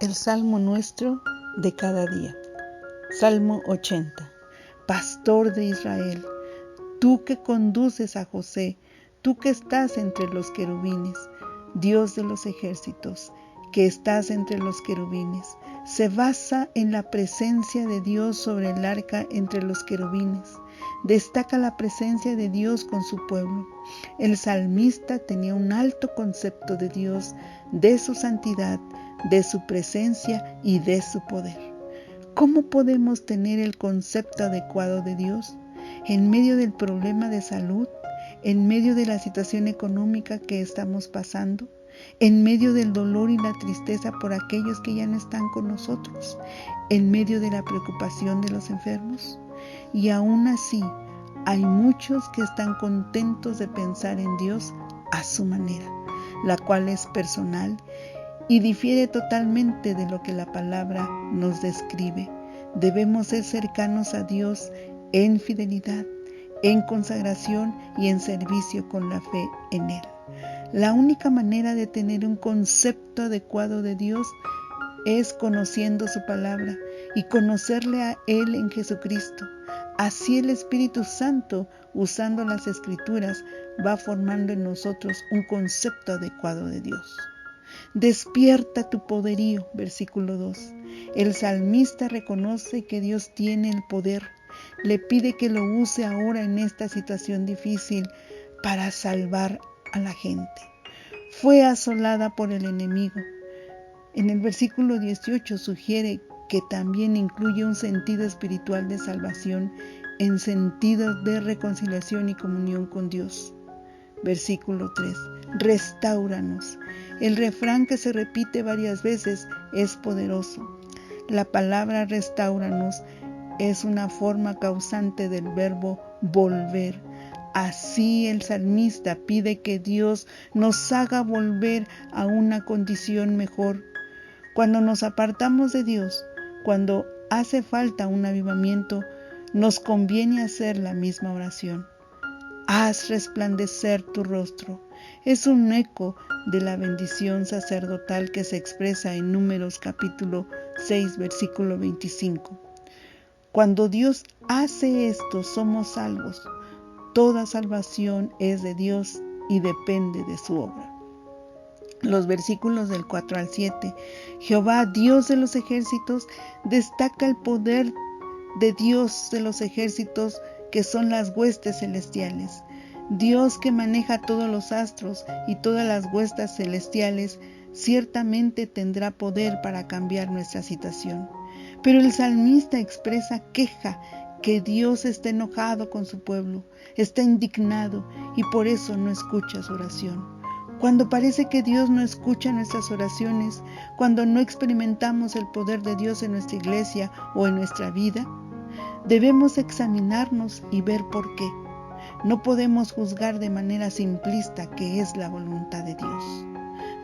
El Salmo nuestro de cada día. Salmo 80. Pastor de Israel, tú que conduces a José, tú que estás entre los querubines, Dios de los ejércitos, que estás entre los querubines, se basa en la presencia de Dios sobre el arca entre los querubines. Destaca la presencia de Dios con su pueblo. El salmista tenía un alto concepto de Dios, de su santidad, de su presencia y de su poder. ¿Cómo podemos tener el concepto adecuado de Dios? En medio del problema de salud, en medio de la situación económica que estamos pasando, en medio del dolor y la tristeza por aquellos que ya no están con nosotros, en medio de la preocupación de los enfermos. Y aún así, hay muchos que están contentos de pensar en Dios a su manera, la cual es personal y difiere totalmente de lo que la palabra nos describe. Debemos ser cercanos a Dios en fidelidad, en consagración y en servicio con la fe en Él. La única manera de tener un concepto adecuado de Dios es conociendo su palabra y conocerle a Él en Jesucristo. Así el Espíritu Santo, usando las Escrituras, va formando en nosotros un concepto adecuado de Dios. Despierta tu poderío, versículo 2. El salmista reconoce que Dios tiene el poder. Le pide que lo use ahora en esta situación difícil para salvar a la gente. Fue asolada por el enemigo. En el versículo 18 sugiere que también incluye un sentido espiritual de salvación en sentido de reconciliación y comunión con Dios. Versículo 3. Restáuranos. El refrán que se repite varias veces es poderoso. La palabra restáuranos es una forma causante del verbo volver. Así el salmista pide que Dios nos haga volver a una condición mejor. Cuando nos apartamos de Dios, cuando hace falta un avivamiento, nos conviene hacer la misma oración. Haz resplandecer tu rostro. Es un eco de la bendición sacerdotal que se expresa en Números capítulo 6, versículo 25. Cuando Dios hace esto, somos salvos. Toda salvación es de Dios y depende de su obra. Los versículos del 4 al 7. Jehová, Dios de los ejércitos, destaca el poder de Dios de los ejércitos, que son las huestes celestiales. Dios que maneja todos los astros y todas las huestes celestiales, ciertamente tendrá poder para cambiar nuestra situación. Pero el salmista expresa queja que Dios está enojado con su pueblo, está indignado y por eso no escucha su oración. Cuando parece que Dios no escucha nuestras oraciones, cuando no experimentamos el poder de Dios en nuestra iglesia o en nuestra vida, debemos examinarnos y ver por qué. No podemos juzgar de manera simplista que es la voluntad de Dios.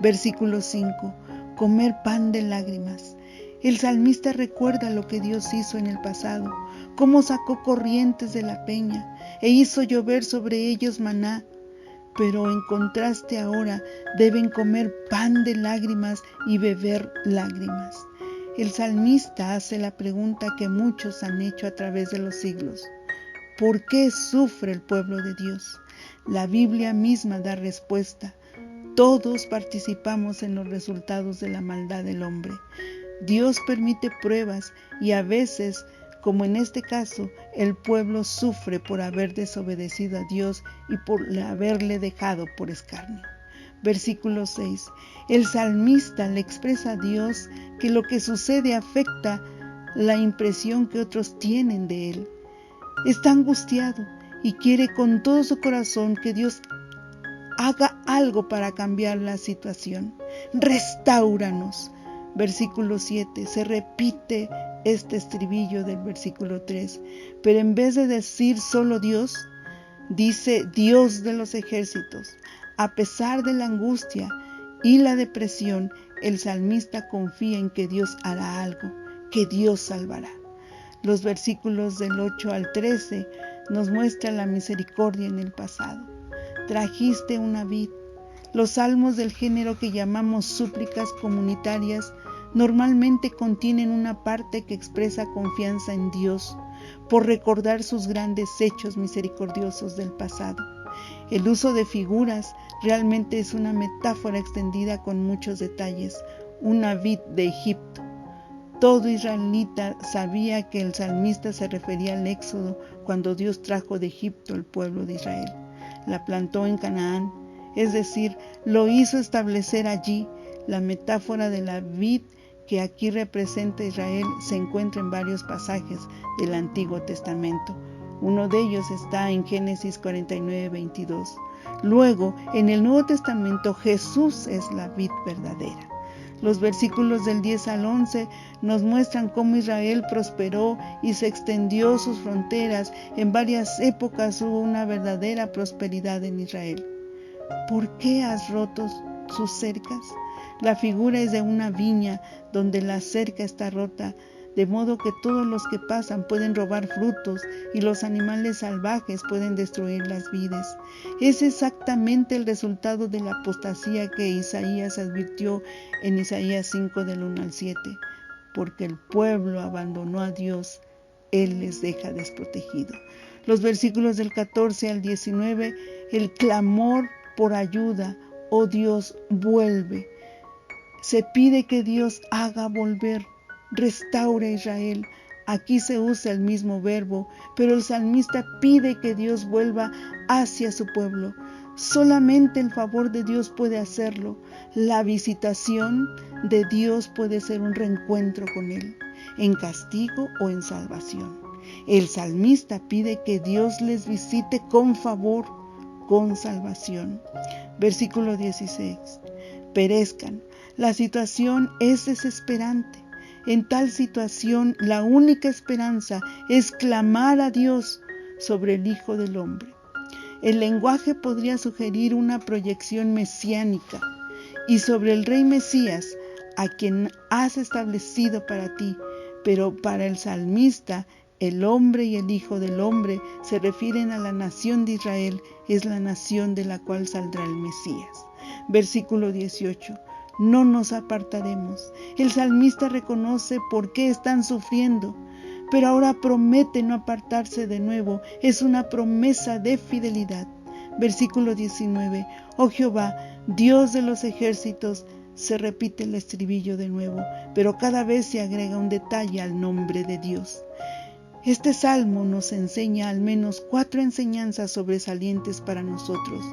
Versículo 5. Comer pan de lágrimas. El salmista recuerda lo que Dios hizo en el pasado, cómo sacó corrientes de la peña e hizo llover sobre ellos maná. Pero en contraste ahora deben comer pan de lágrimas y beber lágrimas. El salmista hace la pregunta que muchos han hecho a través de los siglos. ¿Por qué sufre el pueblo de Dios? La Biblia misma da respuesta. Todos participamos en los resultados de la maldad del hombre. Dios permite pruebas y a veces, como en este caso, el pueblo sufre por haber desobedecido a Dios y por haberle dejado por escarnio. Versículo 6. El salmista le expresa a Dios que lo que sucede afecta la impresión que otros tienen de él. Está angustiado y quiere con todo su corazón que Dios haga algo para cambiar la situación. Restáuranos. Versículo 7. Se repite este estribillo del versículo 3, pero en vez de decir solo Dios, dice Dios de los ejércitos. A pesar de la angustia y la depresión, el salmista confía en que Dios hará algo, que Dios salvará. Los versículos del 8 al 13 nos muestran la misericordia en el pasado. Trajiste una vid. Los salmos del género que llamamos súplicas comunitarias normalmente contienen una parte que expresa confianza en Dios por recordar sus grandes hechos misericordiosos del pasado. El uso de figuras realmente es una metáfora extendida con muchos detalles, una vid de Egipto. Todo israelita sabía que el salmista se refería al éxodo cuando Dios trajo de Egipto el pueblo de Israel. La plantó en Canaán, es decir, lo hizo establecer allí. La metáfora de la vid que aquí representa a Israel se encuentra en varios pasajes del Antiguo Testamento. Uno de ellos está en Génesis 49:22. Luego, en el Nuevo Testamento, Jesús es la vid verdadera. Los versículos del 10 al 11 nos muestran cómo Israel prosperó y se extendió sus fronteras. En varias épocas hubo una verdadera prosperidad en Israel. ¿Por qué has roto sus cercas? La figura es de una viña donde la cerca está rota, de modo que todos los que pasan pueden robar frutos y los animales salvajes pueden destruir las vides. Es exactamente el resultado de la apostasía que Isaías advirtió en Isaías 5 del 1 al 7. Porque el pueblo abandonó a Dios, Él les deja desprotegido. Los versículos del 14 al 19, el clamor por ayuda, oh Dios, vuelve. Se pide que Dios haga volver, restaure a Israel. Aquí se usa el mismo verbo, pero el salmista pide que Dios vuelva hacia su pueblo. Solamente el favor de Dios puede hacerlo. La visitación de Dios puede ser un reencuentro con Él, en castigo o en salvación. El salmista pide que Dios les visite con favor, con salvación. Versículo 16. Perezcan. La situación es desesperante. En tal situación, la única esperanza es clamar a Dios sobre el Hijo del Hombre. El lenguaje podría sugerir una proyección mesiánica y sobre el Rey Mesías, a quien has establecido para ti, pero para el salmista, el hombre y el Hijo del Hombre se refieren a la nación de Israel, es la nación de la cual saldrá el Mesías. Versículo 18. No nos apartaremos. El salmista reconoce por qué están sufriendo, pero ahora promete no apartarse de nuevo. Es una promesa de fidelidad. Versículo 19. Oh Jehová, Dios de los ejércitos, se repite el estribillo de nuevo, pero cada vez se agrega un detalle al nombre de Dios. Este salmo nos enseña al menos 4 enseñanzas sobresalientes para nosotros.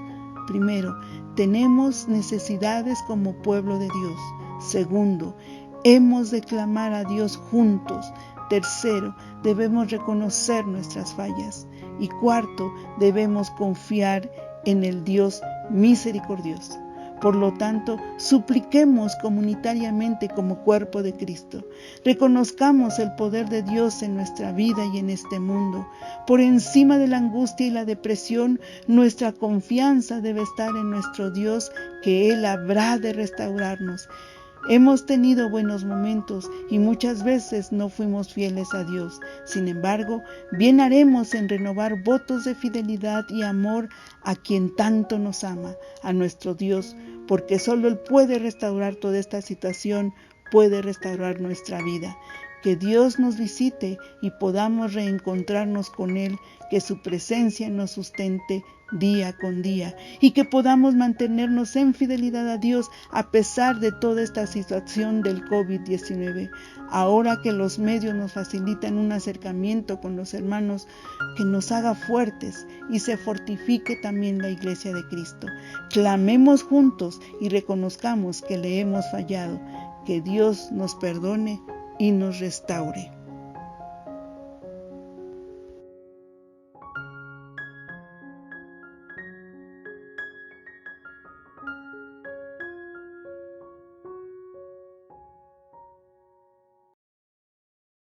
Primero, tenemos necesidades como pueblo de Dios. Segundo, hemos de clamar a Dios juntos. Tercero, debemos reconocer nuestras fallas. Y cuarto, debemos confiar en el Dios misericordioso. Por lo tanto, supliquemos comunitariamente como cuerpo de Cristo. Reconozcamos el poder de Dios en nuestra vida y en este mundo. Por encima de la angustia y la depresión, nuestra confianza debe estar en nuestro Dios, que Él habrá de restaurarnos. Hemos tenido buenos momentos y muchas veces no fuimos fieles a Dios. Sin embargo, bien haremos en renovar votos de fidelidad y amor a quien tanto nos ama, a nuestro Dios, porque solo Él puede restaurar toda esta situación, puede restaurar nuestra vida. Que Dios nos visite y podamos reencontrarnos con Él, que su presencia nos sustente día con día y que podamos mantenernos en fidelidad a Dios a pesar de toda esta situación del COVID-19. Ahora que los medios nos facilitan un acercamiento con los hermanos, que nos haga fuertes y se fortifique también la Iglesia de Cristo. Clamemos juntos y reconozcamos que le hemos fallado. Que Dios nos perdone y nos restaure.